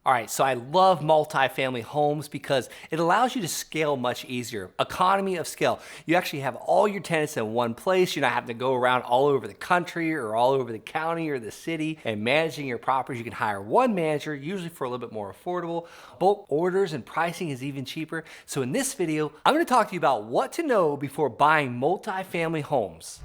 All right, so I love multifamily homes because it allows you to scale much easier. Economy of scale. You actually have all your tenants in one place. You're not having to go around all over the country or all over the county or the city and managing your properties. You can hire one manager, usually for a little bit more affordable. Bulk orders and pricing is even cheaper. So in this video, I'm going to talk to you about what to know before buying multifamily homes.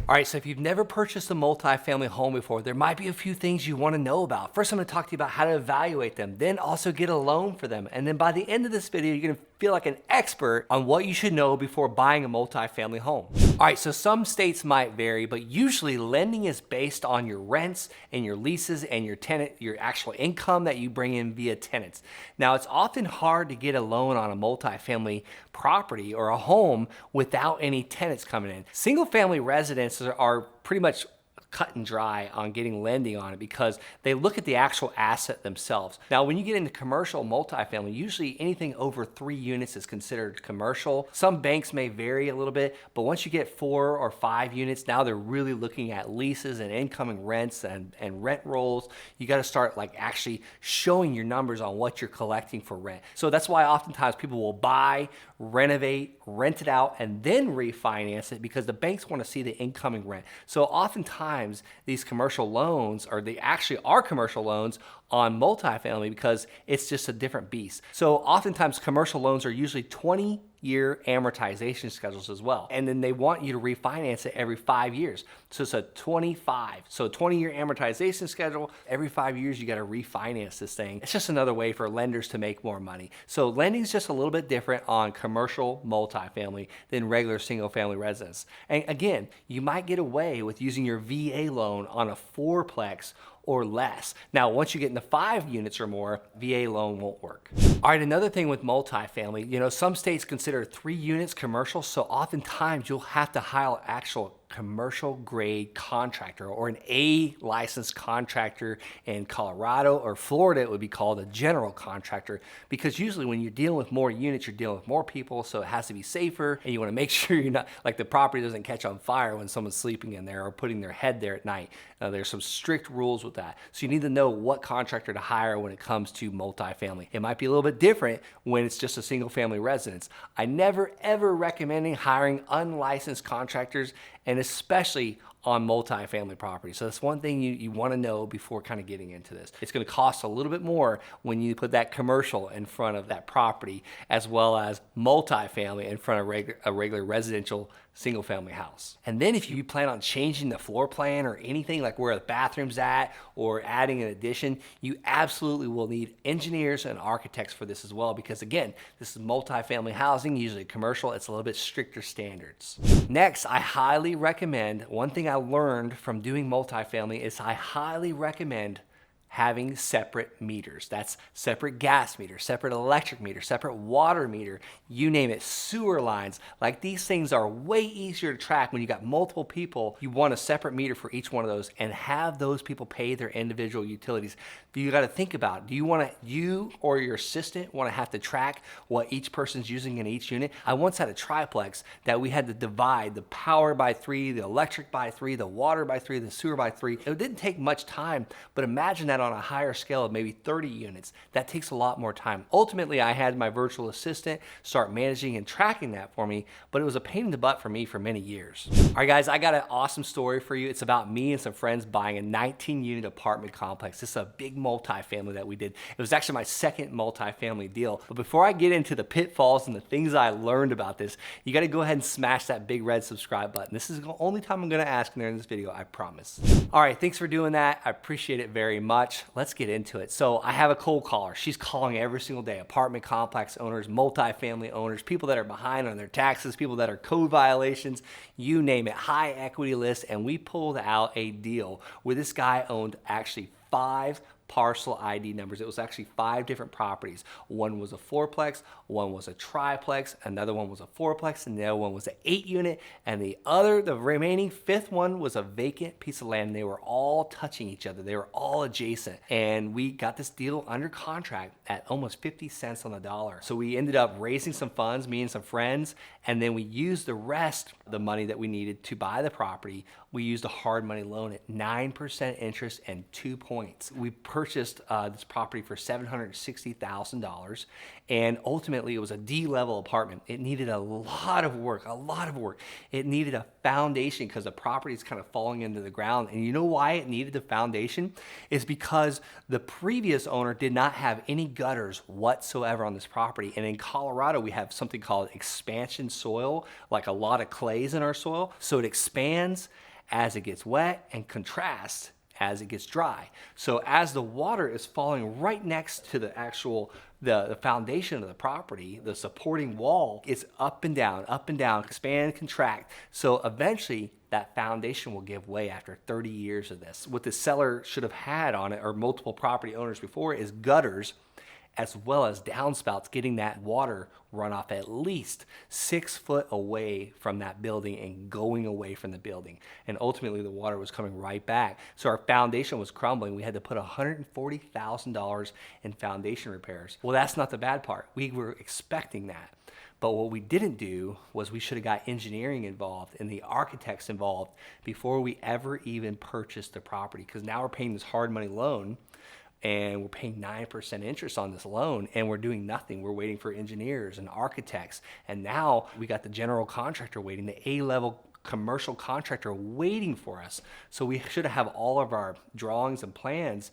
All right, so if you've never purchased a multifamily home before, there might be a few things you want to know about. First, I'm going to talk to you about how to evaluate them, then also get a loan for them. And then by the end of this video, you're going to feel like an expert on what you should know before buying a multifamily home. All right, so some states might vary, but usually lending is based on your rents and your leases and your actual income that you bring in via tenants. Now, it's often hard to get a loan on a multifamily property or a home without any tenants coming in. Single family residences are pretty much cut and dry on getting lending on it because they look at the actual asset themselves. Now, when you get into commercial multifamily, usually anything over 3 units is considered commercial. Some banks may vary a little bit, but once you get 4 or 5 units, now they're really looking at leases and incoming rents and rent rolls. You got to start like actually showing your numbers on what you're collecting for rent. So that's why oftentimes people will buy, renovate, rent it out, and then refinance it because the banks want to see the incoming rent. So oftentimes these commercial loans, or they actually are commercial loans on multifamily because it's just a different beast. So oftentimes commercial loans are usually 20-year amortization schedules as well. And then they want you to refinance it every 5 years. So it's a 20-year amortization schedule. Every 5 years, you got to refinance this thing. It's just another way for lenders to make more money. So lending is just a little bit different on commercial multifamily than regular single family residence. And again, you might get away with using your VA loan on a fourplex or less. Now, once you get into 5 units or more, VA loan won't work. All right, another thing with multifamily, some states consider 3 units commercial, so oftentimes you'll have to hire actual commercial grade contractor or an A licensed contractor. In Colorado or Florida, it would be called a general contractor, because usually when you're dealing with more units, you're dealing with more people, so it has to be safer, and you want to make sure you're not, like, the property doesn't catch on fire when someone's sleeping in there or putting their head there at night. There's some strict rules with that. So you need to know what contractor to hire when it comes to multifamily. It might be a little bit different when it's just a single family residence. I never ever recommend hiring unlicensed contractors, and especially on multifamily property. So that's one thing you want to know before kind of getting into this. It's going to cost a little bit more when you put that commercial in front of that property, as well as multifamily in front of a regular residential single family house. And then if you plan on changing the floor plan or anything, like where the bathroom's at or adding an addition, you absolutely will need engineers and architects for this as well, because again, this is multifamily housing, usually commercial, it's a little bit stricter standards. Next, I highly recommend, one thing I learned from doing multifamily is I highly recommend having separate meters. That's separate gas meter, separate electric meter, separate water meter, you name it, sewer lines. Like, these things are way easier to track when you got multiple people. You want a separate meter for each one of those and have those people pay their individual utilities. You got to think about, you or your assistant want to have to track what each person's using in each unit? I once had a triplex that we had to divide the power by 3, the electric by 3, the water by 3, the sewer by 3. It didn't take much time, but imagine that on a higher scale of maybe 30 units. That takes a lot more time. Ultimately, I had my virtual assistant start managing and tracking that for me, but it was a pain in the butt for me for many years. All right, guys, I got an awesome story for you. It's about me and some friends buying a 19-unit apartment complex. This is a big multifamily that we did. It was actually my second multifamily deal. But before I get into the pitfalls and the things I learned about this, you got to go ahead and smash that big red subscribe button. This is the only time I'm going to ask during this video, I promise. All right, thanks for doing that. I appreciate it very much. Let's get into it. So I have a cold caller. She's calling every single day. Apartment complex owners, multifamily owners, people that are behind on their taxes, people that are code violations, you name it, high equity list. And we pulled out a deal where this guy owned actually 5 parcel ID numbers. It was actually 5 different properties. One was a 4-plex, one was a triplex, another one was a 4-plex, and the other one was an 8-unit, and the remaining 5th one was a vacant piece of land. They were all touching each other. They were all adjacent. And we got this deal under contract at almost 50 cents on the dollar. So we ended up raising some funds, me and some friends, and then we used the rest of the money that we needed to buy the property. We used a hard money loan at 9% interest and 2 points. We purchased this property for $760,000, and ultimately it was a D-level apartment. It needed a lot of work. It needed a foundation because the property is kind of falling into the ground. And you know why it needed the foundation? Is because the previous owner did not have any gutters whatsoever on this property. And in Colorado, we have something called expansion soil, like a lot of clays in our soil. So it expands as it gets wet and contrasts as it gets dry. So as the water is falling right next to the actual the foundation of the property, the supporting wall, it's up and down, expand, contract. So eventually that foundation will give way after 30 years of this. What the seller should have had on it, or multiple property owners before, is gutters as well as downspouts, getting that water runoff at least 6 foot away from that building and going away from the building. And ultimately the water was coming right back. So our foundation was crumbling. We had to put $140,000 in foundation repairs. Well, that's not the bad part. We were expecting that. But what we didn't do was we should have got engineering involved and the architects involved before we ever even purchased the property. Because now we're paying this hard money loan, and we're paying 9% interest on this loan, and we're doing nothing. We're waiting for engineers and architects. And now we got the general contractor waiting, the A-level commercial contractor waiting for us. So we should have all of our drawings and plans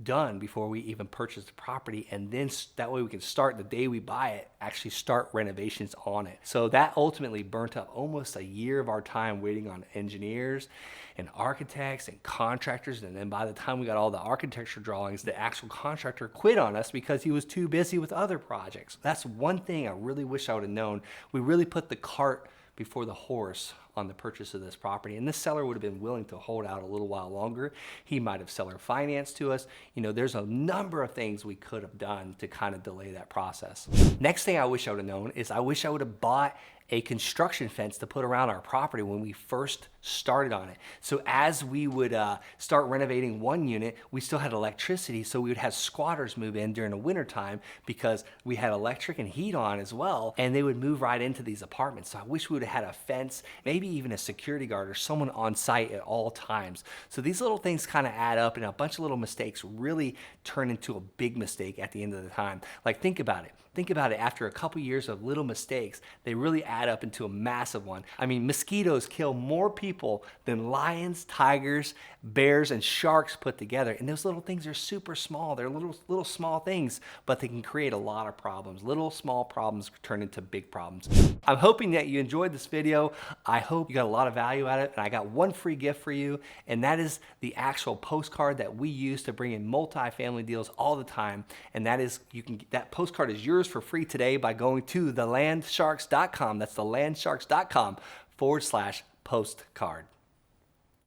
done before we even purchase the property, and then that way we can start the day we buy it, actually start renovations on it. So that ultimately burnt up almost a year of our time waiting on engineers and architects and contractors. And then by the time we got all the architecture drawings, the actual contractor quit on us because he was too busy with other projects. That's one thing I really wish I would have known. We really put the cart before the horse on the purchase of this property, and this seller would have been willing to hold out a little while longer. He might have seller financed to us. You know, there's a number of things we could have done to kind of delay that process. Next thing I wish I would have known is I wish I would have bought a construction fence to put around our property when we first started on it. So as we would start renovating one unit, we still had electricity, so we would have squatters move in during the winter time because we had electric and heat on as well, and they would move right into these apartments. So I wish we would have had a fence, maybe even a security guard or someone on site at all times. So these little things kind of add up, and a bunch of little mistakes really turn into a big mistake at the end of the time. Like, think about it. Think about it, after a couple years of little mistakes, they really add up into a massive one. I mean, mosquitoes kill more people than lions, tigers, bears, and sharks put together. And those little things are super small. They're little small things, but they can create a lot of problems. Little small problems turn into big problems. I'm hoping that you enjoyed this video. I hope you got a lot of value out of it. And I got one free gift for you, and that is the actual postcard that we use to bring in multifamily deals all the time. And that is, that postcard is yours for free today by going to thelandsharks.com. That's thelandsharks.com/postcard.